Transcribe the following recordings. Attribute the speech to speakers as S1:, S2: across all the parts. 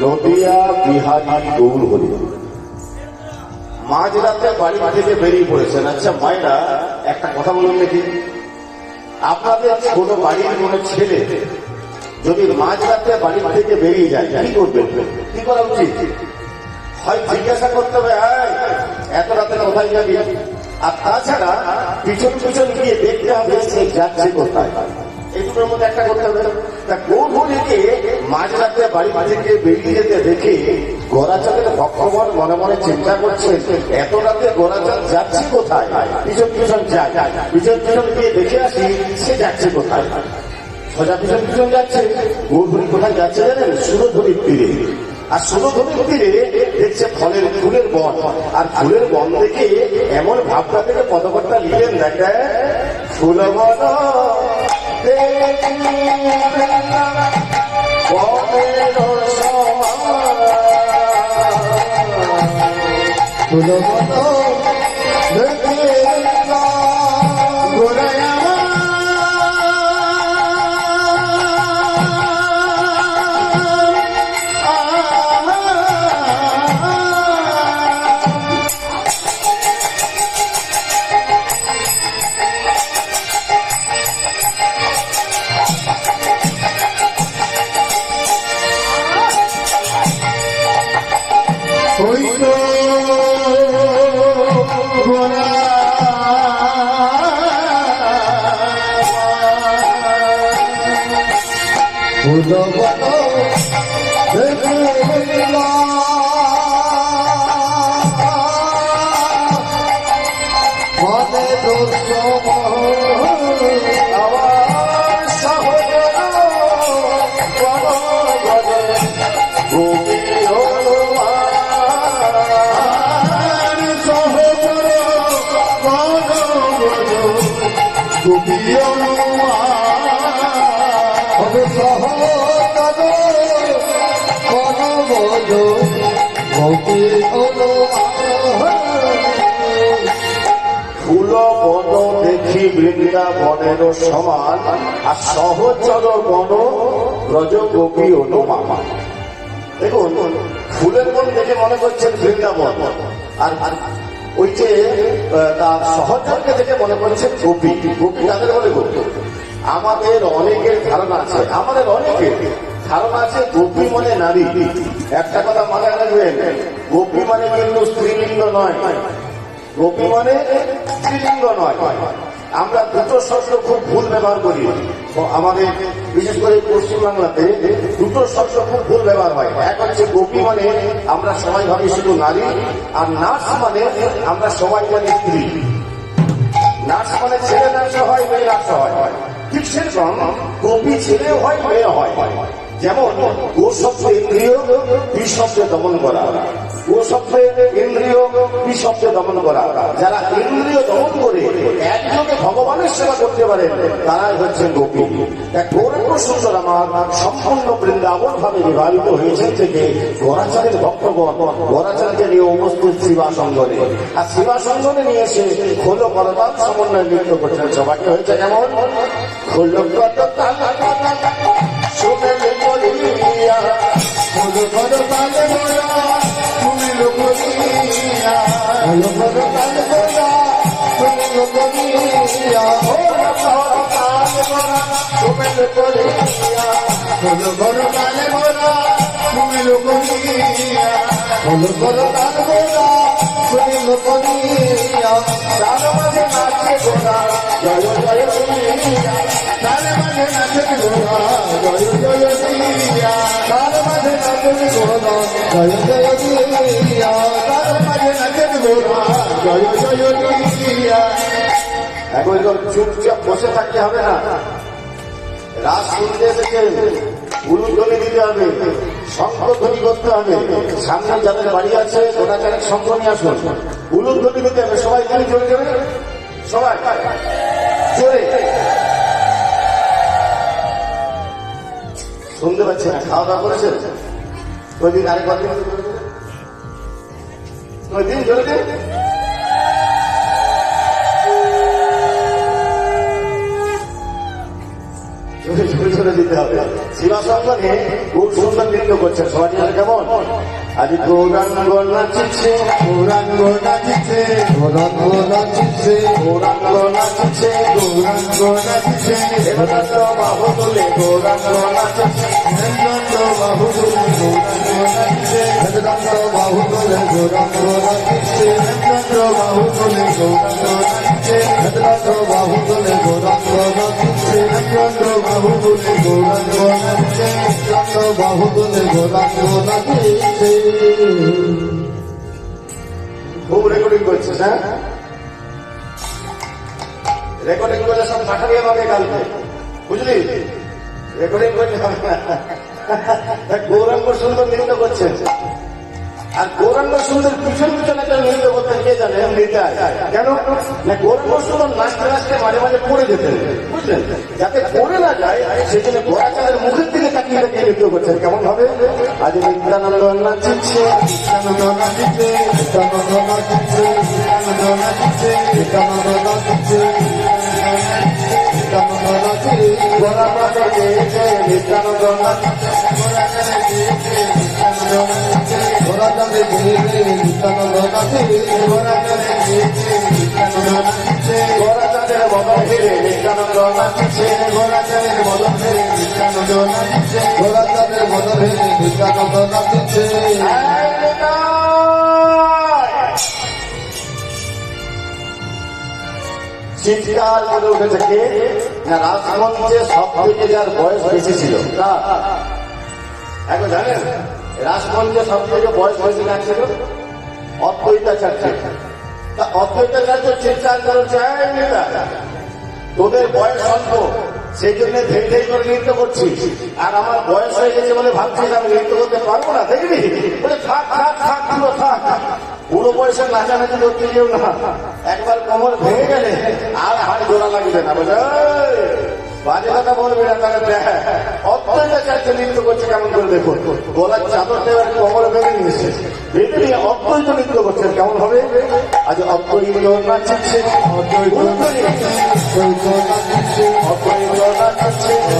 S1: নদিয়া বিহারী গৌর হরি মাঝরাতে বাড়ি থেকে বেরিয়ে পড়েছেন। আচ্ছা মায়েরা একটা কথা বলুন দেখি, আপনাদের ছোট বাড়ির কোনো ছেলে যদি মাঝরাতে বাড়ি থেকে বেরিয়ে যায় কি করবেন, কি করা উচিত? হয় জিজ্ঞাসা করতে হবে এত রাতে কোথায় যাবি, আর তাছাড়া পিছন পিছন গিয়ে দেখতে হবে সে যাচ্ছে কোথায়। এই দুটোর মধ্যে একটা করতে হবে। তা গৌরীকে মাঝরাতে বাড়ি থেকে বেরিয়ে যেতে দেখে গোরাচাঁদের ভক্তগণ মনে মনে চিন্তা করছেন এত রাতে গোরাচাঁদ যাচ্ছে কোথায়, পিছন পিছন যায়, পিছন পিছন গিয়ে দেখে আসি সে যাচ্ছে কোথায়। সোজা পিছন পিছন যাচ্ছে। গৌরী কোথায় যাচ্ছে জানেন? সুরধুরির তীরে। আর সুরধুরির তীরে দেখছে ফলের ফুলের বন, আর ফুলের বন দেখে এমন ভাবনা থেকে পদকর্তা লিখলেন, দেখে ফুল বন ফুল বন দেখি বৃন্দাবনের সমান, আর সহচর বন ব্রজ গোপী অনুমান। দেখুন ফুলের বন দেখে মনে করছেন বৃন্দাবন, আর ওই যে তার সহচরকে দেখে মনে করছেন গোপী। গোপী তাদের বলে গোপী। আমাদের অনেকের ধারণা আছে, গোপী মানে নারী। একটা কথা মাথায় রাখবেন, গোপী মানে কিন্তু স্ত্রীলিঙ্গ নয়, গোপী মানে স্ত্রীলিঙ্গ নয়। আমরা দুটো শব্দ খুব ভুল ব্যবহার করি আমাদের, বিশেষ করে পশ্চিমবাংলাতে দুটো শব্দ খুব ভুল ব্যবহার হয়। এক হচ্ছে গোপী মানে আমরা সবাই ভাবি শুধু নারী, আর নার্স মানে আমরা সবাই জানি স্ত্রী। নার্স মানে ছেলে নার্স হয়, মেয়ে নার্স হয়। ঠিক সেরকম গোপী ছেলেও হয়, মেয়ে হয়। যেমন গো শব্দে ইন্দ্রিয়, বি শব্দে দমন করা। গো শব্দে ইন্দ্রিয়, বি শব্দে দমন করা। যারা ইন্দ্রিয় দমন করে একযোগে ভগবানের সেবা করতে পারেন তারাই হচ্ছেন গোপী। এক গৌরব সুন্দর আমার সম্পূর্ণ বৃন্দাবন ভাবে বিভাবিত হয়েছেন থেকে গোরাচাঁদের ভক্তগণ গোরাচাঁদকে নিয়ে উপস্থিত শিবাসঙ্গনে, আর শিবাসঙ্গনে নিয়ে এসে খোল করতাল সমন্বয় নৃত্য করছেন। সবাইকে হয়েছে কেমন? খোল করতাল সুমেলে করিয়া, খোল করতাল গোরা সুমেলে করিয়া, খোল করতাল গোরা সুমেলে করিয়া, খোল করতাল গোরা সুমেলে করিয়া, খোল করতাল গোরা সুমেলে করিয়া, খোল করতাল গোরা সুমেলে করিয়া। তার মাঝে নাচে গোরা জয় জয় করিয়া, তার মাঝে নাচে গোরা জয় জয় দিয়া, তার মাঝে নাচে গোরা জয় জয় দিয়া, তার মাঝে নাচে গোরা জয় জয় দিয়া। এখন চুপচাপ বসে থাকতে হবে না, রাস শুনতে এসেছেন, উলুধ্বনি দিতে হবে, শঙ্খধ্বনি করতে হবে। সামনে যাদের বাড়ি আছে ওরা যারা শঙ্খ নিয়ে আসুন, উলুধ্বনি দিতে হবে। সবাই জোরে জোরে জোরে, সবাই জোরে। শুনতে পাচ্ছি না, খাওয়া দাওয়া করেছেন? ওই দিন আরেকবার দিন, ওই দিন জোরে দিন। ঝরে ঝরে দিতে হবে। শিবাসঙ্গনে খুব সুন্দর নৃত্য করছেন সবাই কেমন? আজ গৌরাঙ্গ নাচিছে,
S2: গৌরাঙ্গ নাচিছে, গৌরাঙ্গ নাচিছে,
S1: গৌরাঙ্গ নাচিছে,
S2: গৌরাঙ্গ নাচিছে,
S1: দেবদত্ত বাহু তুলে গৌরাঙ্গ নাচিছে,
S2: হেমদত্ত বাহু তুলে গৌরাঙ্গ নাচিছে, হেমদত্ত বাহু তুলে গৌরাঙ্গ নাচিছে, হেমদত্ত বাহু তুলে গৌরাঙ্গ নাচিছে, হেমদত্ত বাহু তুলে গৌরাঙ্গ নাচিছে, হেমদত্ত বাহু তুলে গৌরাঙ্গ নাচিছে, হেমদত্ত বাহু তুলে গৌরাঙ্গ নাচিছে।
S1: খুব রেকর্ডিং করছিস, হ্যাঁ? রেকর্ডিং করলে সব পাঠাবি আমাকে কালকে, বুঝলি? রেকর্ডিং করলে হবে না। গৌরাঙ্গ সুন্দর নৃত্য করছেন, আর গৌরাঙ্গ সুন্দর পিছন পিছনে একটা নৃত্য করতেন, কে জানে? কেন না, গৌরাঙ্গ সুন্দর নাচতে নাচতে মাঝে মাঝে পড়ে যেতেন, বুঝলেন? যাতে পড়ে না যায় সেই জন্য গোরাচাঁদের মুখের দিকে তাকিয়ে তাকিয়ে নৃত্য করছেন। কেমন হবে? আজ নিত্যানন্দ নাচিছে,
S2: নিত্যানন্দ নাচিছে, নিত্যানন্দ নাচিছে, নিত্যানন্দ নাচিছে, নিত্যানন্দ নাচিছে, নিত্যানন্দ নাচিছে,
S1: গোরা মাতা গেয়েছে, নিত্যানন্দ নাচিছে,
S2: গোরাচাঁদে গিয়েছে, নিত্যানন্দ নাচিছে, গোরাচাঁদে গিয়েছে, নিত্যানন্দ নাচিছে,
S1: গোরাচাঁদের বদল ফিরে নিত্যানন্দ নাচিছে,
S2: গোরাচাঁদের বদল ফেরে নিত্যানন্দ নাচিছে, গোরাচাঁদের বদল ফেরে নিত্যানন্দ নাচিছে।
S1: চিৎকার করে উঠেছে কে? না, রাজমঞ্চে সব থেকে যার বয়স বেশি ছিল। এখন জানেন রাজমঞ্চে সব থেকে বয়স বেশি কার ছিল? অদ্বৈতাচার্য। তা অদ্বৈতাচার্য চিৎকার করেছে, তোদের বয়স অল্প, সেই জন্য ধেই ধেই করে নৃত্য করছিস, আর আমার বয়স হয়ে গেছে বলে ভাবছিস আমি নৃত্য করতে পারবো না, দেখবি? বলে থাক থাক থাক পুরো থাক, পুরো বয়সে নাচানাচি করতে যেও না, একবার কোমর ভেঙে গেলে আর হাড় জোড়া লাগবে না। বলে বাজে কথা বলবি না, তাহলে অদ্বৈতাচার্য নৃত্য করছে কেমন করে দেখুন, গলার চাদরটা এবার কোমরে ভেঙে নিয়েছে, বেঁধে নিয়ে অদ্বৈত নৃত্য করছেন, কেমন হবে? আজ অদ্বৈত নাচিছে, অদ্বৈত নাচিছে, অদ্বৈত নাচিছে,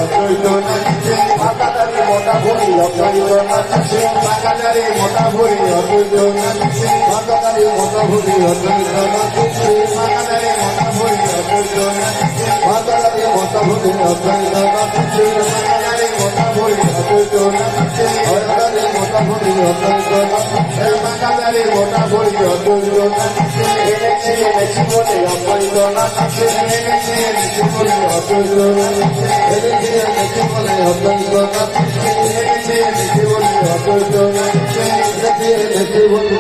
S2: অদ্বৈত নাচিছে,
S1: মাতাদারি মোটা ভরি অদ্বৈত নাচিছে,
S2: মাতাদারি মোটা ভরি অদ্বৈত নাচিছে, মাতাদারি মোটা ভরি অদ্বৈত নাচিছে, মাতাদারি মোটা ভরি অদ্বৈত নাচিছে, মাতাদারি মোটা ভরি অদ্বৈত নাচিছে, মাতাদারি মোটা ভরি অদ্বৈত নাচিছে, মাতাদারি মোটা ভরি অদ্বৈত নাচিছে, মাতাদারি মোটা ভরি অদ্বৈত নাচিছে,
S1: এনেছি এনেছি বলে অদ্বৈত নাচিছে,
S2: এনেছি এনেছি বলে অদ্বৈত নাচিছে, এনেছি এনেছি বলে অদ্বৈত নাচিছে, এনেছি এনেছি বলে অদ্বৈত নাচিছে, এনেছি এনেছি বলে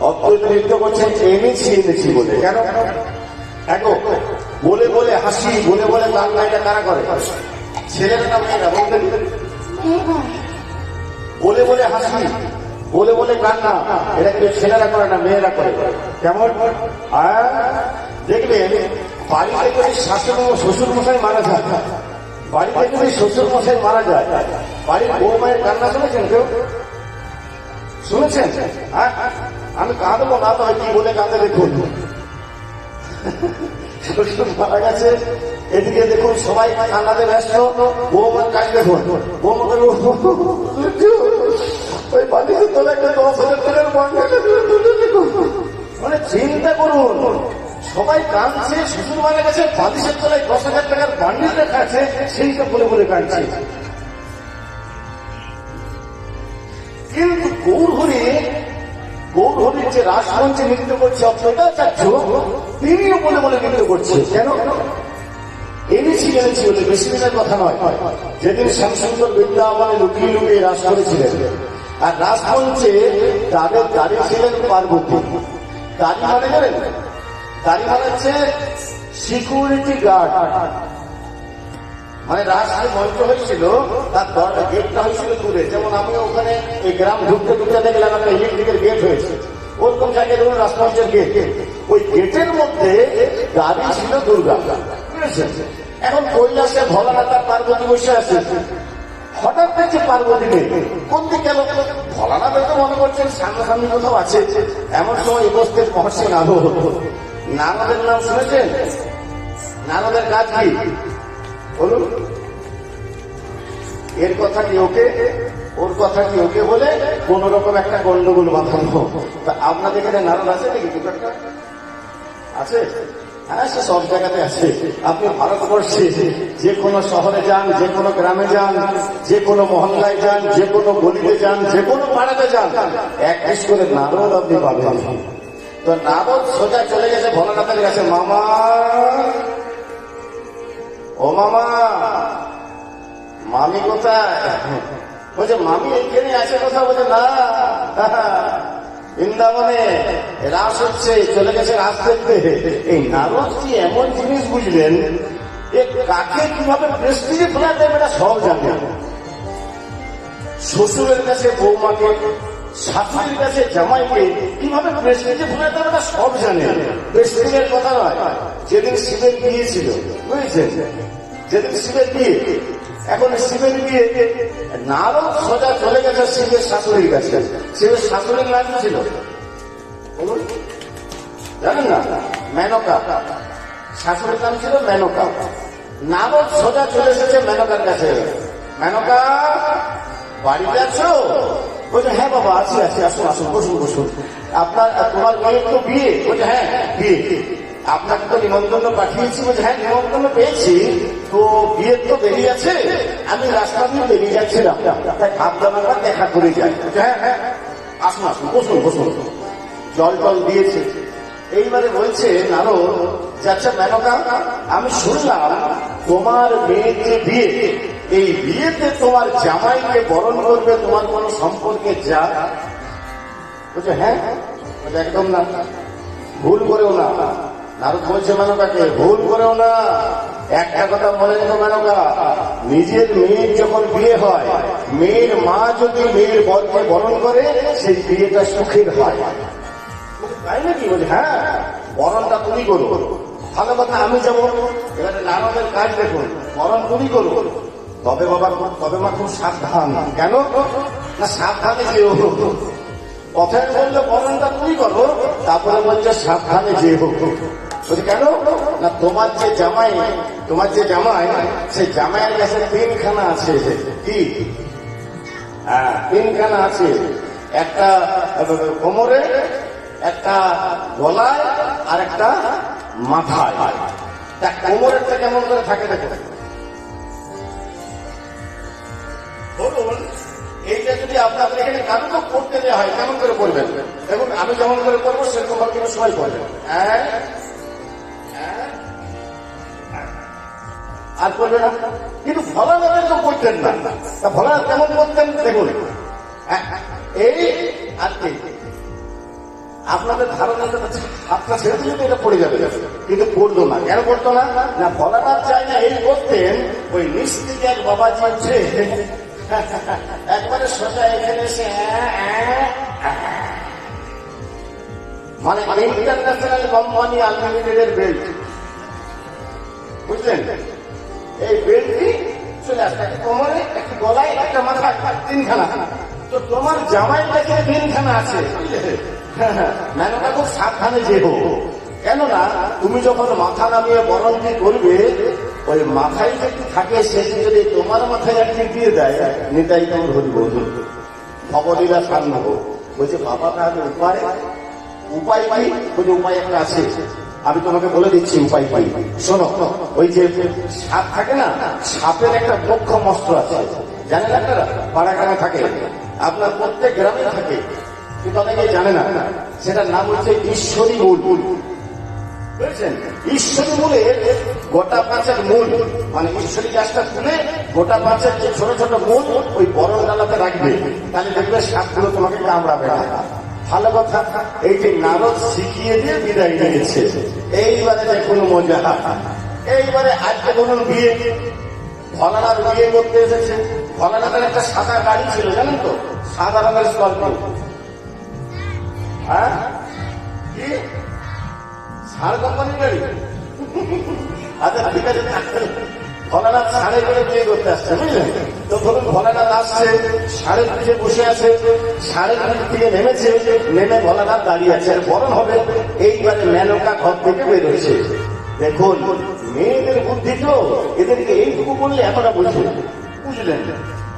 S1: অদ্বৈত নৃত্য করছেন এনেছি এনেছি বলে। কেন? দেখো, বলে বলে হাসি, বলে বলে কান্না, এটা কারা করে? ছেলেরা না মেয়েরা? বলতে বলে বলে হাসি, বলে বলে কান্না, এটা কিন্তু ছেলেরা করে না, মেয়েরা করে। কেমন? দেখবেন বাড়িতে যদি শ্বশুর মশাই মারা যায়, বাড়িতে যদি শ্বশুর মশাই মারা যায়, বাড়ির বউ মায়ের কান্না শুনেছেন কেউ? শুনেছেন? হ্যাঁ, আমি কাঁদবো না তো কি বলে কাঁদে দেখুন। শ্বশুর মারা গেছে, এদিকে দেখুন সবাই কান্নাতে ব্যস্ত, বৌমার কাজ দেখুন, বৌমাকে ওই বাড়িতে তোলা একটা 10,000 টাকার বান্ডেল মানে চিন্তা করুন, সবাই কাঁদছে, শ্বশুর মারা গেছে, বালিশের তলায় 10,000 টাকার বান্ডিল রেখা আছে, সেইটা বলে বলে কাঁদছে। কিন্তু গৌরহরির যে রাজমঞ্চে নৃত্য করছে অদ্বৈতাচার্য, তিনিও বলে বলে নৃত্য করছে। কেন? এনেছি এনেছি বলে, বেশি দিনের কথা নয়, যেদিন শ্যামসুন্দর বৃন্দাবনে লুকিয়ে লুকিয়ে রাস করেছিলেন, আর রাজমঞ্চে তাদের দাঁড়িয়ে ছিলেন পার্বতী। দাঁড়ি মানে জানেন? দাঁড়ি মানে হচ্ছে সিকিউরিটি গার্ড, মানে রাস্তায় মঞ্চ হয়েছিল, তার দরজা গেটটা হয়েছিল দূরে। যেমন আমি ওখানে এই গ্রাম ঢুকতে ঢুকতে দেখলাম একটা ইলেকট্রিকের গেট হয়েছে, ওরকম জায়গায় ধরুন রাজমঞ্চের গেট, ওই গেটের মধ্যে দাঁড়িয়ে ছিল দুর্গা, বুঝেছেন? এখন কৈলাসে ভোলানাথ আর পার্বতী বসে আছে, হঠাৎ দেখছে পার্বতী নেই, কোন দিকে গেল? ভোলানাথ তো মনে করছেন সামনাসামনি কোথাও আছে। এমন সময় উপস্থিত মহর্ষি নারদ। নারদের নাম শুনেছেন? নারদের কাজ কি? বলুন, এর কথা কি ওকে, ওর কথা কি ওকে বলে কোন রকম একটা গন্ডগোল বাঁধানো। তা আপনাদের এখানে নারদ আছে নাকি? কিছু একটা আছে? হ্যাঁ, সে সব জায়গাতে আছে। আপনি ভারতবর্ষে যে কোনো শহরে যান, যে কোনো গ্রামে যান, যে কোনো মহল্লায় যান, যে কোনো গলিতে যান, যে কোনো পাড়াতে যান, এক পিস করে নারদ আপনি পাবেন। তো নারদ সোজা চলে গেছে ভোলানাথের কাছে। মামা, ও মামা, মামি কোথায়? বলছে মামি এখানে আছে কোথাও? বলছে না, বৃন্দাবনে রাস হচ্ছে, চলে গেছে রাস দেখতে। এই নারদ কি এমন জিনিস বুঝলেন, এ কাকে কিভাবে প্রেস্টিজে ফেলা দেবে এটা সব জানে। শ্বশুরের কাছে বৌমাকে, শাশুড়ির কাছে জামাইকে কিভাবে প্রেস্টিজে ফেলা দেবে এটা সব জানে। প্রেস্টিজের কথা নয়। যেদিন শিবের বিয়ে ছিল, বুঝেছেন, যেদিন শিবের বিয়ে, এখন শিবের বিয়ে, নারদ সোজা চলে গেছে শিবের শাশুড়ির কাছে। শিবের শাশুড়ির নাম ছিল বলুন, জানেন না? মেনকা। শাশুড়ির নাম ছিল মেনকা। নারদ সোজা চলে এসেছে মেনকার কাছে। মেনকা, বাড়িতে আছো? বলছে হ্যাঁ বাবা আছি আছি, আসুন আসুন, বসুন বসুন। আপনার, তোমার মেয়ের তো বিয়ে? বলছে হ্যাঁ বিয়ে। আপনাকে তো নিমন্ত্রণ পাঠিয়েছি? বলছে হ্যাঁ নিমন্ত্রণ পেয়েছি, তো বিয়ের তো দেরি আছে, আমি রাস্তা দিয়ে বেরিয়ে যাচ্ছিলাম, তাই ভাবলাম একবার দেখা করে যাই। হ্যাঁ হ্যাঁ আসুন আসুন, বসুন বসুন। জল টল দিয়েছে। এইবারে বলছে নারদ, আচ্ছা মেনকা, আমি শুনলাম তোমার মেয়ের যে বিয়ে, এই বিয়েতে তোমার জামাইকে বরণ করবে তোমার কোন সম্পর্কে যা? বলছে হ্যাঁ। বলছে একদম না, ভুল করেও না। নারদ বলছে মেনকাকে, ভুল করেও না। একটা কথা মনে রেখো মেনকা, নিজের মেয়ের যখন বিয়ে হয়, মেয়ের মা যদি মেয়ের বরকে বরণ করে, সেই বিয়েটা সুখের হয়। তাই নাকি? বলছে হ্যাঁ, বরণটা তুমি করো। ভালো কথা, আমি যাবো। এবারে নারদের কাজ দেখুন, বরণ তুমি করো। তবে বাবা, তবে মা খুব সাবধান। কেন না? সাবধানে যেও। কথায় বললে বরণটা তুমি করো, তারপরে বলছে সাবধানে যেও। বলছে কেন না? তোমার যে জামাই, তোমার যে জামাই, সেই জামাইয়ের কাছে তিনখানা আছে। কি? হ্যাঁ, তিনখানা আছে। একটা কোমরে, একটা গলায়, আর একটা মাথায়। তা কোমরেরটা কেমন করে থাকে দেখো। বলুন, এইটা যদি আপনার এখানে কারো করতে দেওয়া হয়, কেমন করে করবেন? দেখুন, আমি যেমন করে করবো সেরকম ভাবে কিন্তু সবাই করবেন। আর করবে না। কিন্তু ভোলানাথের তো করতেন না। তা ভোলানাথ কেমন করতেন দেখুন, এই আর এই। আপনাদের ধারণাটা হাতটা ছেড়ে দিলে এটা পড়ে যাবে, কিন্তু পড়তো না। কেন পড়তো না? না ভোলানাথ চাই না এই করতেন। ওই নিশ্চিত এক বাবাজি হচ্ছে একবারে সোজা এখানে এসে মানে ইন্টারন্যাশনাল কোম্পানি আনলিমিটেড বেল্ট, বুঝলেন? এই বেল্টটি চলে আসবে একটা কোমরে, একটা গলায়, একটা মাথায়, তিনখানা। তো তোমার জামাইয়ের কাছে তিনখানা আছে। মেনকা খুব সাবধানে যেও। কেননা তুমি যখন মাথা নামিয়ে বরণটি করবে, ওই মাথায় যদি থাকে, সেটি যদি তোমার মাথায় একটি দিয়ে দেয়, নিতাই তোমার হরি বলুন, অবলীলা সান্ন। বলছে বাবা তাহলে উপায়? উপায় পাই? বলছে উপায় একটা আছে, আমি তোমাকে বলে দিচ্ছি উপায় পাই। শোনো, ওই যে সাপ থাকে না, সাপের একটা মুখ্য মস্ত্র আছে, জানেন আপনারা? পাড়া গ্রামে থাকে, আপনার প্রত্যেক গ্রামে থাকে, কিন্তু অনেকে জানে না। সেটার নাম হচ্ছে ঈশ্বরী মূল। বুঝেছেন? ঈশ্বরী মূলের গোটা পাঁচের মূল, মানে ঈশ্বরী গাছটা তুলে গোটা পাঁচের যে ছোট ছোট মূল ওই বরণ ডালাতে রাখবে, তাহলে দেখবে সাপগুলো তোমাকে কামড়াবে না। ভালো কথা, এই যে নারদ শিখিয়ে দিয়ে বিদায় নিয়েছে। এইবারে দেখুন মজা। এইবারে আজকে ধরুন বিয়ে, ভোলানাথ বিয়ে করতে এসেছে। ভোলানাথের একটা সাদা গাড়ি ছিল, জানেন তো? সাদা রঙের স্করপিও। হ্যাঁ, কি সার কোম্পানির গাড়ি? আচ্ছা ঠিক আছে, ভোলানাথ সাড়ে করে বিয়ে করতে আসছে, বুঝলেন? তো ধরুন ভোলানাথ আসছে, সাড়ে পিঠে বসে আছে, সাড়ে পিঠ থেকে নেমেছে, নেমে ভোলানাথ দাঁড়িয়ে আছে, বরণ হবে। এইবারে মেনকা ঘর থেকে বেরোচ্ছে। দেখুন, মেয়েদের বুদ্ধি তো, এদেরকে এইটুকু বললে এতটা বুঝবে, বুঝলেন?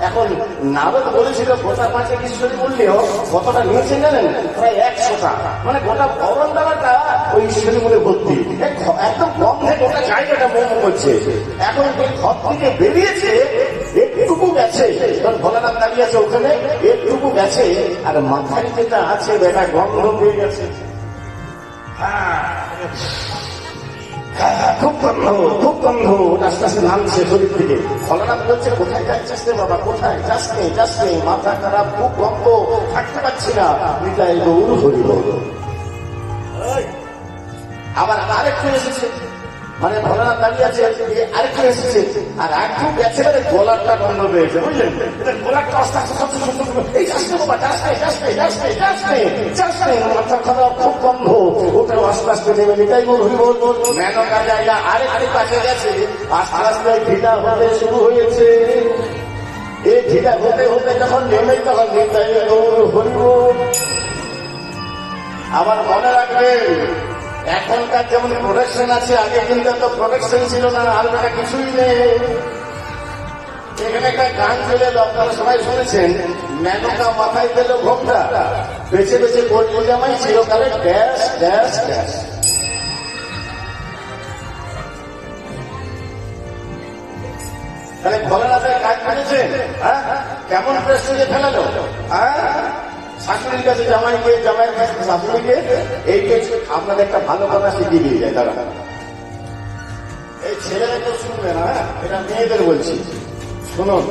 S1: এখন নারদ বলেছিল গোটা পাঁচেক ঈশ্বরী বললেও কতটা নিয়েছে জানেন? প্রায় 100টা, মানে গোটা ভবন দ্বারাটা ওই ঈশ্বরী বলে ভর্তি, একদম গন্ধে গোটা জায়গাটা মোম করছে। এখন ওই ঘর থেকে বেরিয়েছে, একটুকু গেছে, কারণ ভোলানাথ দাঁড়িয়ে আছে ওখানে, একটুকু গেছে, আর মাথায় যেটা আছে বেটা গন্ধ হয়ে গেছে। খুব গন্ধ, খুব গন্ধ, আস্তে আস্তে নামছে শরীর থেকে। ভোলানাথ বলছে কোথায় যাচ্ছিস রে বাবা, কোথায় যাস নেই, মাথা খারাপ, খুব গন্ধ, থাকতে পারছি না। নিতাই গৌর হরি বল। আবার আরেকটু এসেছে, মানে ভোলানাথ দাঁড়িয়ে আছে, আরেকটু এসেছে, আর একটু গেছে মানে গোলাপটা গন্ধ পেয়েছে, বুঝলেন? গোলাপটা আস্তে আস্তে এই যাচ্ছে বাবা, যাচ্ছে মাথা খারাপ, খুব গন্ধ, ওটাও আস্তে আস্তে নেমে নিতাই গৌর হরি বল। মেনকা জায়গা আরেকটু কাছে গেছে, আস্তে আস্তে ঢিলা হতে শুরু হয়েছে। এই ঢিলা হতে হতে যখন নেমে, তখন নিতাই গৌর হরি বল। আবার মনে রাখবেন, এখনকার যেমন প্রোডাকশন আছে, আগে কিন্তু এত প্রোডাকশন ছিল না, আর বেটা কিছুই নেই। এখানে একটা গান চলে, আপনারা সবাই শুনেছেন, মেনকা মাথায় পেল ঘোমটা, বেছে বেছে করলি জামাই চিরকালে ড্যাশ ড্যাশ ড্যাশ। তাহলে ভোলানাথের কাজ করেছেন, হ্যাঁ, কেমন প্রেস্টিজে ফেলালো, হ্যাঁ, শাশুড়ির কাছে জামাইকে, জামাইয়ের কাছে শাশুড়িকে। এইকে আপনাদের একটা ভালো কথা শিখিয়ে দিয়ে যায় তারা। এই ছেলেরা কেউ শুনবে না, এটা মেয়েদের বলছি, শুনুন।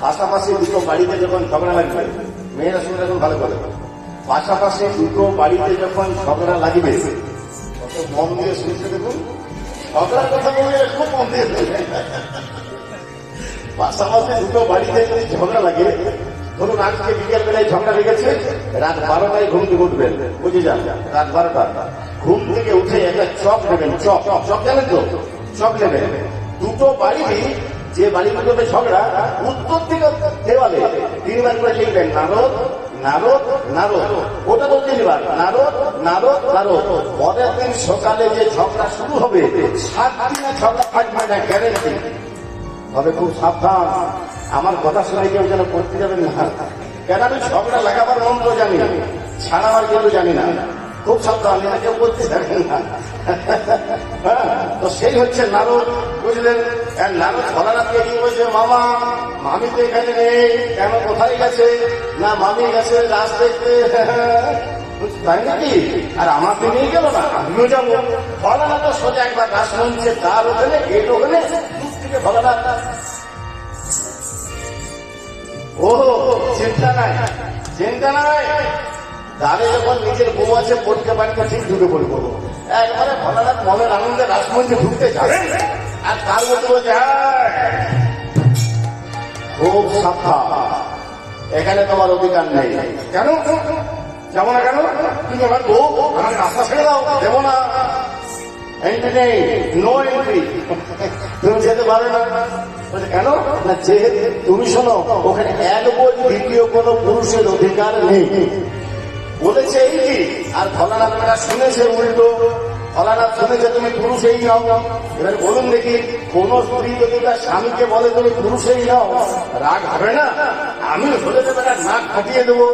S1: পাশাপাশি দুটো বাড়িতে যখন ঝগড়া লাগবে, মেয়েরা শুনে এখন ভালো করে, পাশাপাশি দুটো বাড়িতে যখন ঝগড়া লাগবে, কত মন দিয়ে শুনতে দেখুন। ঝগড়ার কথা বলে খুব মন দিয়ে দেবে। পাশাপাশি দুটো বাড়িতে যদি ঝগড়া লাগে, ধরুন আজকে বিকেল বেলায় ঝগড়া লেগেছে, রাত 12টায় ঘুম থেকে উঠবেন, বুঝে যান, রাত 12টা ঘুম থেকে উঠে একটা চক নেবেন, চক জানেন তো, চক নেবেন। দুটো বাড়ি, যে বাড়িগুলোতে ঝগড়া, উত্তর দিকে দেওয়ালে 3বার করে লিখবেন নারদ নারদ নারদ, ওটা তো 3বার, নারদ নারদ নারদ। পরের দিন সকালে যে ঝগড়া শুরু হবে, 7 দিনে ঝগড়া থাকবে না, গ্যারেন্টি। তবে খুব সাবধান, আমার কথা শুনে কেউ যেন করতে যাবেন না, কেন আমি ঝগড়া লাগাবার মন্ত্র জানি, ছাড়াবার কিন্তু জানি না। খুব সাবধান, এটা কেউ করতে যাবেন না। তো সেই হচ্ছে নারদ, বুঝলেন? নারদ ভোলানাথকে কি বলছে, মামা মামি তো এখানে নেই, কেন কোথায় গেছে? না মামি গেছে রাস দেখতে। তাই নাকি? আর আমাকে নিয়ে গেল না, আমিও যাবো। ভোলানাথ সোজা একবার রাস মঞ্চে, তার ওখানে গেট, ওখানে দূর থেকে ভোলানাথ। ও চিন্তা নাই, চিন্তা নাই, তাহলে যখন নিজের বউ আছে পড়তে পারি না, ঠিক ঢুকে পড়বো। একবারে ভোলানাথ মনের আনন্দে রাসমঞ্চে ঢুকতে যাবে, আর তার মধ্যে বলছে খুব সাবধান, এখানে তোমার অধিকার নেই। কেন যাবো না? কেন তুমি আমার বউ, আমার রাস্তা ছেড়ে দাও, দেবো না, এন্ট্রি নেই, নো এন্ট্রি, তুমি যেতে পারবে না। কেন না, যেহেতু তুমি শোনো, ওখানে এক বই দ্বিতীয় কোন পুরুষের অধিকার নেই বলেছে, এই কি? আর ভোলানাথ শুনেছে উল্টো, ভোলানাথ শুনেছে তুমি পুরুষেই নাও। এবার বলুন দেখি, কোন স্ত্রী যদি তার স্বামীকে বলে তুমি পুরুষেই নাও, রাগ হবে না? আমি হলে দেবে না, নাক ফাটিয়ে দেবো।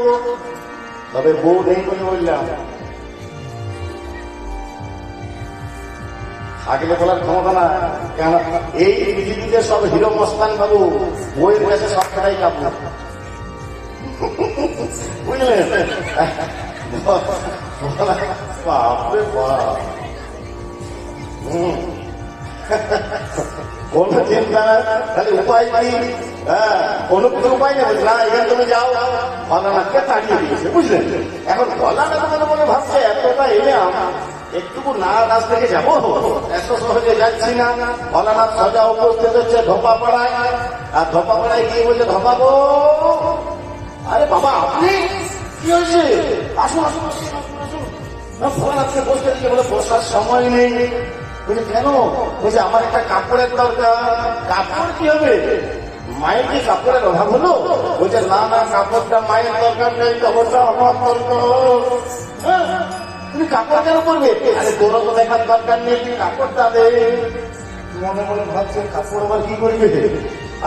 S1: তবে বউ নেই বলে বললাম, আগলে বলার ক্ষমতা না। কেন এই পৃথিবীতে সব হিরো মস্তান বাবু, বইয়ের কাছে সব কটাই কাবু, বুঝলেন? বাপরে বাপ, কোন চিন্তা না, তাহলে উপায় কি? কোনো কিছু উপায় নেই, না এখানে তুমি যাও, ভোলানাথকে তাড়িয়ে দিয়েছে, বুঝলেন? এখন ভোলানাথ মনে মনে ভাবছে, এতটা এলাম, একটুকু না রাজ থেকে যাবো, এত সহজে যাচ্ছি না। ভোলানাথ সজা উপস্থিত হচ্ছে ধোপাপাড়ায়, আর ধোপাপাড়ায় গিয়ে বলছে, ধোপাবো, আরে বাবা আপনি, কি হয়েছে? আসুন আসুন আসুন। ভোলানাথকে বসতে দিকে বলে, বসার সময় নেই। বলছে কেন? বলছে আমার একটা কাপড়ের দরকার। কাপড় কি হবে? মায়ের কি কাপড়ের অভাব হলো? বলছে না না, কাপড়টা মায়ের দরকার নেই, কাপড়টা আমার দরকার। তুমি কাপড় কেন করবে? আরে তোরা তো দেখার দরকার নেই, তুমি কাপড়টা দে। মনে মনে ভাবছে কাপড় আবার কি করবে?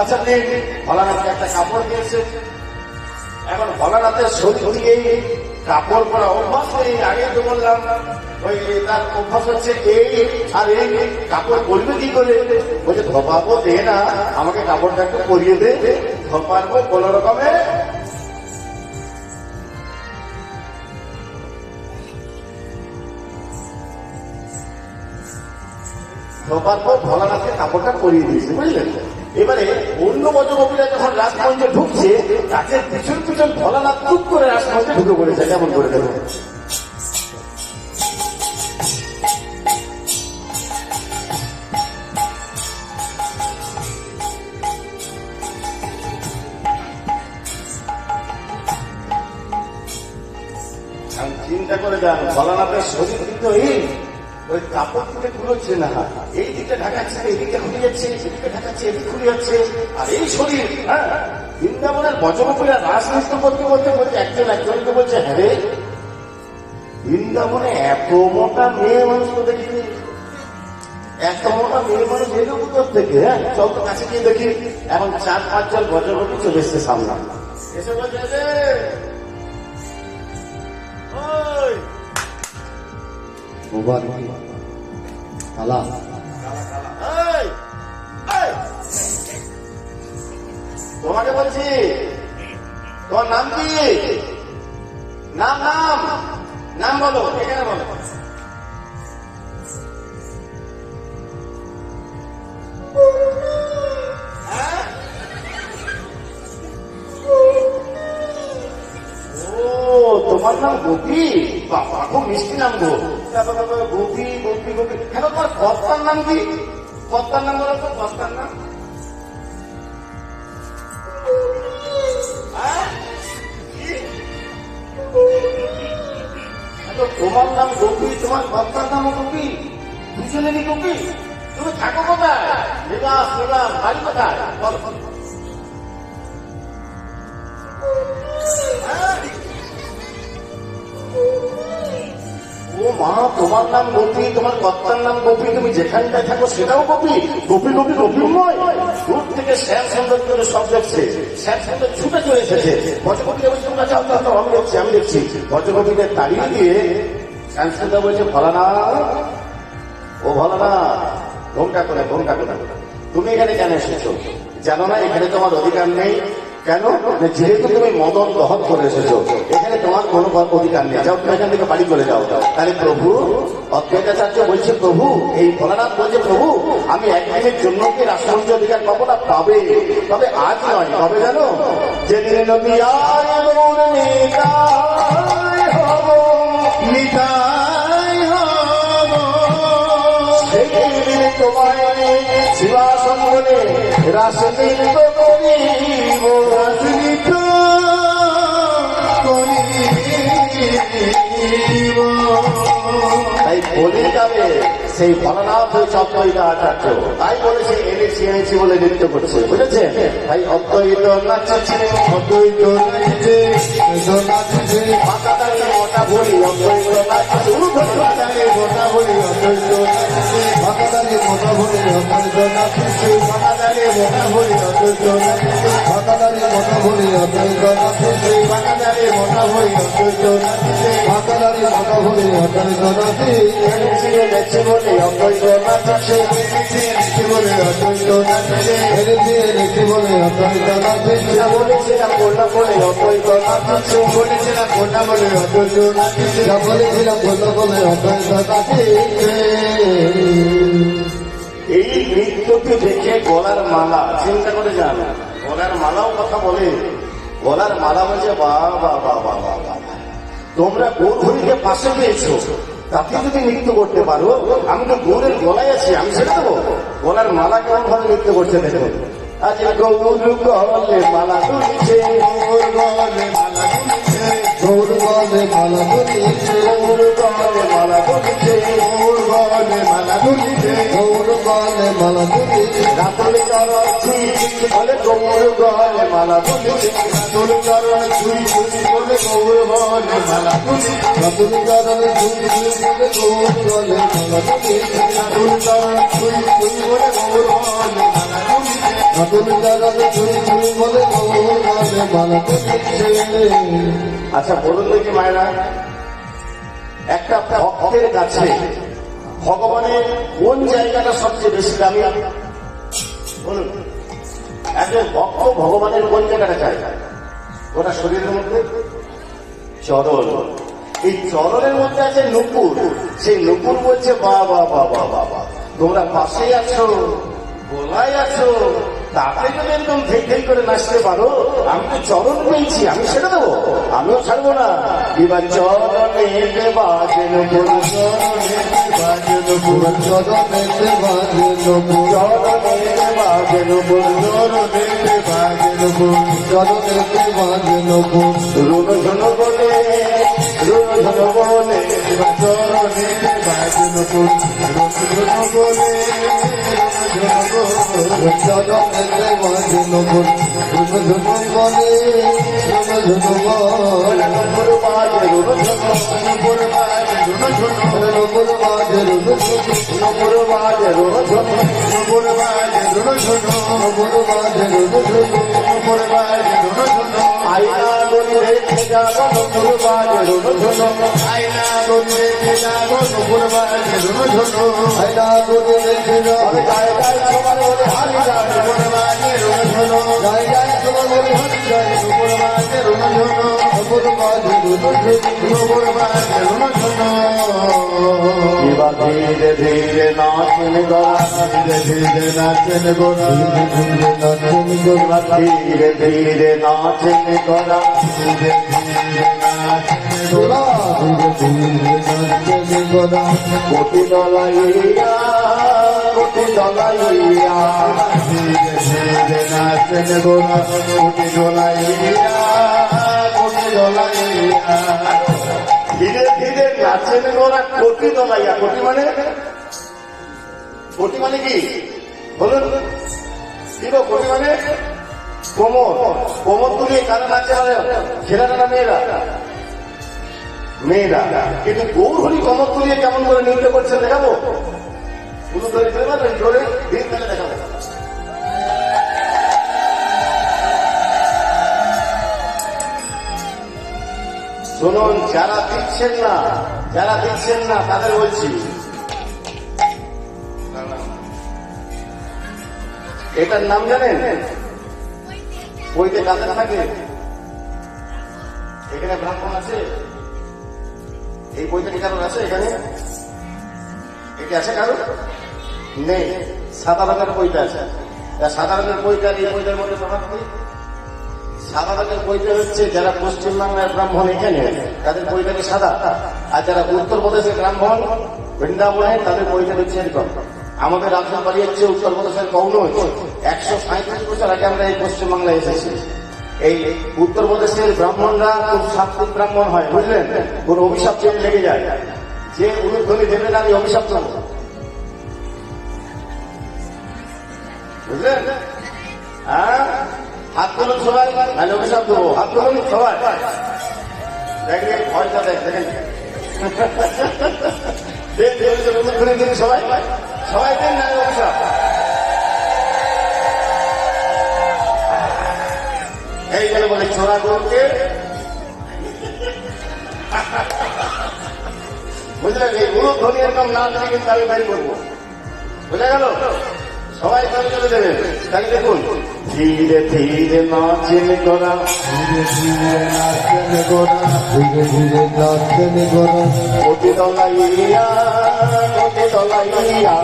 S1: আচ্ছা নে, ভোলানাথকে একটা কাপড় দিয়েছে। এখন ভোলানাথের শরীর থেকে কাপড় পরা অভ্যাস নেই। আগে তো বললাম ওই তার অভ্যাস হচ্ছে এই আর এই, কাপড় পরবে কি করে? বলছে ধপাবো দে না, আমাকে কাপড়টা একটু পরিয়ে দে, ধপাবো কোন রকমে। ধোপার পর ভোলানাথকে কাপড়টা পরিয়ে দিয়েছে, বুঝলেন? এবারে অন্য বজ্রকবিরা যখন রাজমঞ্চে ঢুকছে, তাকে পিছন পিছন ভোলানাথ চুপ করে রাজমঞ্চে ঢুকে পড়েছে। কেমন করে দেবে? চিন্তা করে যান, ভোলানাথের শরীর কিন্তু এই ওই কাপড় থেকে খুলছে না, এই দিকে ঢাকাচ্ছে, এদিকে খুলে যাচ্ছে, সেদিকে ঢাকাচ্ছে, এদিকে খুলে যাচ্ছে। আর এই শরীর, হ্যাঁ, বৃন্দাবনের বজ্রকবিরা রাজনৃত্য করতে বলতে বলছে একজন একজনকে বলছে, হ্যাঁ রে, বৃন্দাবনে এত মোটা মেয়ে মানুষ তো দেখিনি, এত মোটা মেয়ে মানুষ এলো কোথার থেকে? হ্যাঁ, চল তো কাছে গিয়ে দেখি। এখন 4-5 জন বজ্রকবি চলে এসছে সামনে, এসে বলছে তোমাকে বলছি, তোমার নাম কি? নাম নাম নাম বলো, এখানে বলো। তোমার নাম গোপী? বাবা, খুব মিষ্টি নাম গো। গোপী গোপী গোপী। হ্যাঁ, তোমার কর্তার নাম কি? কর্তার নাম বলো তো, কর্তার নাম। তোমার নাম গোপী, তোমার কর্তার নাম গোপী, দুজনেরই গোপী। তুমি থাকো কোথায়? নিবাস নিবাস বাড়ি কোথায়? ও মা, তোমার নাম গোপী, তোমার কর্তার নাম গোপী, তুমি যেখানটায় থাকো সেটাও গোপী। গোপী গোপী গোপীময়। দূর থেকে শ্যাম সুন্দর করে সব দেখছে, শ্যাম সুন্দর ছুটে চলে এসেছে। বজ্রকবিরা বলছে তোমরা যাও যাও, আমি দেখছি আমি দেখছি। বজ্রকবিদের তাড়িয়ে দিয়ে শ্যাম সুন্দর বলছে, ভোলানাথ, ও ভোলানাথ, ঘোমটা করে ঘোমটা করে, তুমি এখানে কেন এসেছো? জানো না এখানে তোমার অধিকার নেই? কেন? যেহেতু তুমি মদন দহন করে এসেছো, এখানে তোমার কোনো অধিকার নেই, যাও তুমি এখান থেকে বাড়ি করে যাও। তাহলে প্রভু অদ্বৈতাচার্য বলছে, প্রভু এই ভোলানাথ বলছে, প্রভু আমি একদিনের জন্য কি রাষ্ট্রমঞ্চ অধিকার পাবো না? পাবে, তবে আজ নয়, তবে জানো যেদিন নবী তোমায় শিবাসন বলে রাসনৃত্য করিব, রাসনৃত্য করিব। তাই বলে যাবে সেই ভোলানাথ হয়েছে অদ্বৈত আচার্য, তাই বলেছে এনেছি এনেছি বলে নৃত্য করছে, বুঝেছে? তাই অদ্বৈত নাচছে, অদ্বৈত নাচছে, মাথা দাঁড়িয়ে মোটা ভরি অদ্বৈত নাচছে, মোটা ভরি অদ্বৈত নাচছে, মাথা দাঁড়িয়ে মোটা ভরি অদ্বৈত নাচছে, মাথা দাঁড়িয়ে মোটা ভরি অদ্বৈত নাচছে, মাথা দাঁড়িয়ে মোটা ভরি অদ্বৈত নাচছে, মাথা দাঁড়িয়ে মোটা ভরি অদ্বৈত নাচছে, মাথা দাঁড়িয়ে মোটা ভরি অদ্বৈত নাচছে। দেখছে বলে অদ্বৈত নাচছে, দেখছে বলে অদ্বৈত নাচছে, দেখছে বলে অদ্বৈত নাচছে, বলেছিলাম কোনটা বলে অদ্বৈত নাচছে, বলেছিলাম কোনটা বলে অদ্বৈত নাচছে, বলেছিলাম কোনটা বলে অদ্বৈত নাচছে। এই নৃত্যকে দেখে গলার মালা, চিন্তা করে যান, গলার মালাও কথা বলে। গলার মালা বলছে, বাবা বাবা বাবা, তোমরা গৌর হরিকে পাশে পেয়েছো, তাকে যদি নৃত্য করতে পারো, আমি তো গৌরের গলায় আছি, আমি ছেড়ে দেবো? গলার মালা কেমন ভাবে নৃত্য করছে দেখুন। আজ গৌর গলে মালা তুলছে, গৌর গলে মালা তুলছে, গৌর গলে মালা তুলছে, গৌর গলে মালা তুলছে, গৌর গলে মালা তুলছে, গৌর গলে মালা তুলছে, রাতুল চরণ ছুঁই বলে গৌর গলে মালা তুলছে, রাতুল চরণ ছুঁই ছুঁই বলে
S2: গৌর বলে মালা তুলি নতুন চরণে তুই বলে গৌর বলে মালা তুলি নতুন চরণে তুই বলে গৌর বলে মালা তুলি নতুন চরণে তুই বলে গৌর বলে মালা তুলি।
S1: আচ্ছা বলুন দেখি মায়েরা, একটা ভক্তের কাছে ভগবানের কোন জায়গাটা সবচেয়ে বেশি দামি? বলুন, একজন ভক্ত ভগবানের কোন জায়গাটা চায়? ওটা শরীরের মধ্যে চরণ। এই চরণের মধ্যে আছে নুপুর। সেই নুপুর বলছে বাবা বাবা বাবা, তোমরা পাশে আছো, গোলায় আছো, তাতে যদি একদম ধেই ধেই করে নাচতে পারো, আমি তো চরণ পেয়েছি, আমি ছেড়ে দেবো, আমিও ছাড়বো না। এবার চরণে বাজে নুপুর,
S2: বাজে নুপুর চরণেতে বাজে নুপুর
S1: চরণে বাজে নুপুর,
S2: চরণেতে বাজে নুপুর চরণেতে বাজে নুপুর
S1: রুন ঝুন বলে, রুন ঝুন বলে,
S2: চরণেতে বাজে নুপুর রুন বলে চরণেতে বাজে নুপুর রুন বলে
S1: নুপুর বাজে রুন ঝুন,
S2: নুপুর বাজে রুন নুপুর বাজে রুন
S1: নুপুর বাজে রুন ঝুন,
S2: নুপুর বাজে রুন নুপুর বাজে রুন নুপুর বাজে রুন
S1: আইনা গলি রেখে যাবো, নুপুর বাজে রুন ঝুন,
S2: আইনা গুনে যাবো নুপুর বাজে রুন আইনা গুনে যাবো
S1: গায়ে গায়ে সবার বলে হারি যাবে,
S2: নুপুর বাজে রুন গায় গায় তোমার বলে হারি যায় নুপুর বাজে রুন নুপুর বাজে রুন নুপুর বাজে রুন
S1: এবার ধীরে ধীরে নাচেন গলা,
S2: ধীরে ধীরে নাচেন গোরা ধীরে নাচেন গোরা
S1: ধীরে ধীরে নাচেন গলা,
S2: ধীরে ধীরে নাচেন গোরা ধীরে ধীরে নাচেন গোরা
S1: কোটি দলাইয়া, কোটি দলাইয়া,
S2: ধীরে ধীরে নাচেন গোরা কোটি দোলাইয়া কোটি দোলাইয়া
S1: ধীরে ধীরে নাচেন গলা, কোটি দলাইয়া। কোটি মানে, কোটি মানে কি বলুন? কি গো কোটি মানে? কোমর। কোমর তুলিয়ে কারা নাচে? ছেলেরা না মেয়েরা? মেয়েরা। কিন্তু গৌর হরি কোমর তুলিয়ে কেমন করে নৃত্য করছে দেখাবো? শুধু ধরে ফেলবেন, ধরে দিন তাহলে দেখাবো। শুনুন, যারা দিচ্ছেন না, যারা দিচ্ছেন না তাদের বলছি, এটার নাম জানেন? বইতে কাদের থাকে? এখানে ব্রাহ্মণ আছে? এই বইটা কি কারোর আছে এখানে? এটা আছে কারোর? নেই। সাদা রঙের বইটা আছে। সাদা রঙের বইটা, এই বইটার মধ্যে প্রভাব কি? সাদা রঙের বইটা হচ্ছে যারা পশ্চিমবাংলার ব্রাহ্মণ এখানে, তাদের বইটাকে সাদা। আর যারা উত্তরপ্রদেশের ব্রাহ্মণ বৃন্দাবনে, তাদের বইটা হচ্ছে এরকম। আমাদের রাজ্যের বাড়ি হচ্ছে উত্তরপ্রদেশের কৌনজ। 137 বছর আগে আমরা এই পশ্চিমবাংলায় এসেছি। এই উত্তরপ্রদেশের ব্রাহ্মণরা খুব সাত্বিক ব্রাহ্মণ হয়, বুঝলেন? কোন অভিশাপ চেয়ে লেগে যায়, যে উলুধ্বনি দেবে না আমি অভিশাপ দেবো, বুঝলেন? হ্যাঁ, হাত তুলুন সবাই, আমি অভিশাপ দেবো। হাত তুলুন সবাই, দেখবেন ভয়টা দেখেন। উলুধ্বনি দিন সবাই, সবাই দেন না অভিশাপ। এই বলে বলে চোরা গরুকে, বুঝলেন? এই উলুধ্বনি এরকম না দিলে কিন্তু আমি বাড়ি করবো, বুঝা গেল? সবাই করে চলে দেবেন। তাই দেখুন, ধীরে ধীরে নাচেন গোরা,
S2: ধীরে ধীরে নাচেন গোরা ধীরে ধীরে নাচেন গোরা
S1: কোটি দলাইয়া, কোটি দলাইয়া,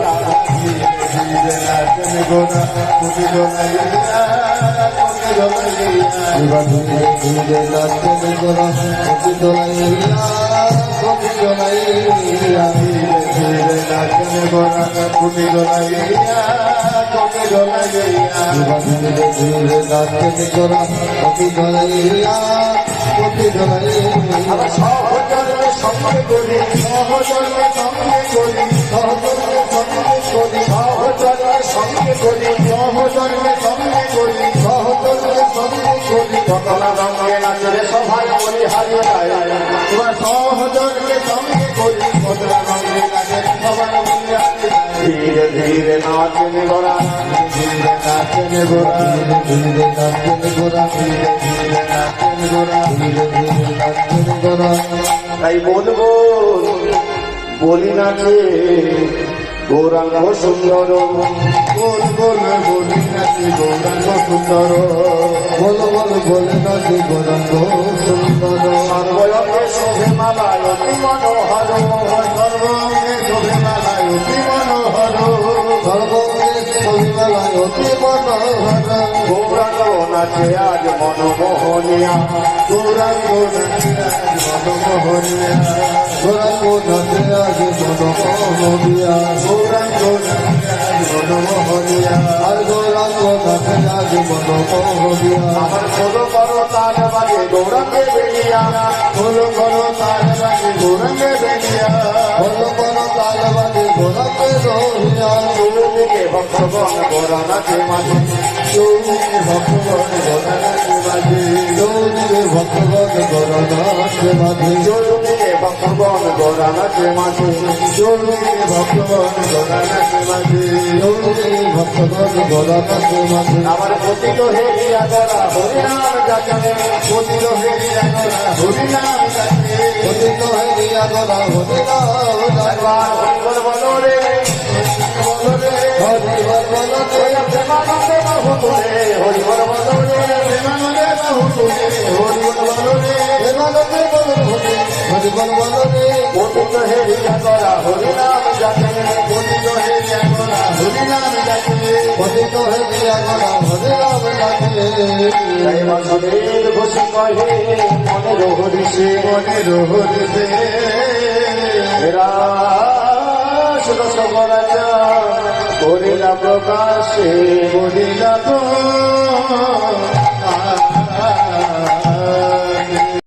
S2: ধীরে ধীরে নাচেন গোরা কোটি দোলাইয়া কোটি দোলাইয়া এবার ধীরে ধীরে নাচেন গোরা কোটি দোলাইয়া কোটি দোলাইয়া ধীরে ধীরে নাচেন গোরা কোটি দোলাইয়া কোটি দোলাইয়া এবার ধীরে ধীরে নাচেন গোরা কোটি দোলাইয়া কোটি দোলাইয়া
S1: সহজরে সঙ্গে করি,
S2: সহজরে সঙ্গে করি সহজরে সঙ্গে করি
S1: সহজরে সঙ্গে করি,
S2: সহজরে সঙ্গে করি সহজরে সঙ্গে করি
S1: কতলা রঙে নাচরে সভায় বলি হারিয়ে যায়
S2: তোমার সহজরকে সঙ্গে করি কতলা রঙে নাচে সবার বলি হারিয়ে যায়
S1: ধীরে ধীরে নাচেন গোরা
S2: ধীরে নাচেন গোরা ধীরে নাচেন গোরা ধীরে ধীরে নাচেন গোরা ধীরে ধীরে নাচেন গোরা
S1: তাই বলবো বলি নাচে গৌরাঙ্গ সুন্দর
S2: বল বল বলি নাচে গৌরাঙ্গ সুন্দর বল বল বলে নাচে গৌরাঙ্গ সুন্দর
S1: সর্বয়কে শোভে মালায় অতি মনোহর
S2: সর্বঙ্গে শোভে মালায় অতি মনোহর সর্বঙ্গে শোভে মালায় অতি মনোহর
S1: গৌরাঙ্গ নাচে আজ মনমোহনিয়া
S2: গৌরাঙ্গ নাচে আজ মনোমোহনিয়া গৌরাঙ্গ নাচে আজ মনোমোহনিয়া গৌরাঙ্গ নাচে আজ মনোমোহনিয়া আর গৌরাঙ্গ নাচে আজ মনোমোহনিয়া
S1: আমার ষোলো করো তার বাজে গৌরাঙ্গে বেরিয়া
S2: হলো করো তার বাজে গৌরাঙ্গে বেরিয়া হলো করো তার বাজে গৌরাঙ্গে রহিয়া
S1: চৌদিকে ভক্তগণ গোরা নাচে মাঝে
S2: চৌদিকে ভক্তগণ গোরা নাচে বাজে চৌদিকে ভক্তগণ গোরা নাচে বাজে
S1: চৌদিকে ভক্তগণ গোরা নাচে মাঝে
S2: চৌদিকে ভক্তগণ গোরা নাচে বাজে চৌদিকে ভক্তগণ গোরা নাচে বাজে
S1: আমার পতিত হেরিয়া গোরা হরিনাম যাচনে
S2: পতিত হেরিয়া গোরা হরিনাম যাচনে পতিত হেরিয়া গোরা হরিনাম যাচনে
S1: একবার হরিবল বলো রে
S2: বলো রে হরিবল বলো রে
S1: প্রেমানন্দে বাহু তুলে হরিবল বলো রে
S2: প্রেমানন্দে বাহু তুলে হরিবল বলো রে প্রেমানন্দে বলো রে হরিবল বলো রে
S1: পতিত হেরিয়া গোরা হরিনাম যাচনে
S2: পতিত হেরিয়া গোরা হরিনাম যাচনে পতিত হেরিয়া গোরা হরিনাম যাচনে
S1: জয় বাসুদেব ঘোষী কহে মনের হরিষে
S2: মনের হরিতে
S1: এরা সুদশ রাজা করিলা প্রকাশে
S2: বলিলা তো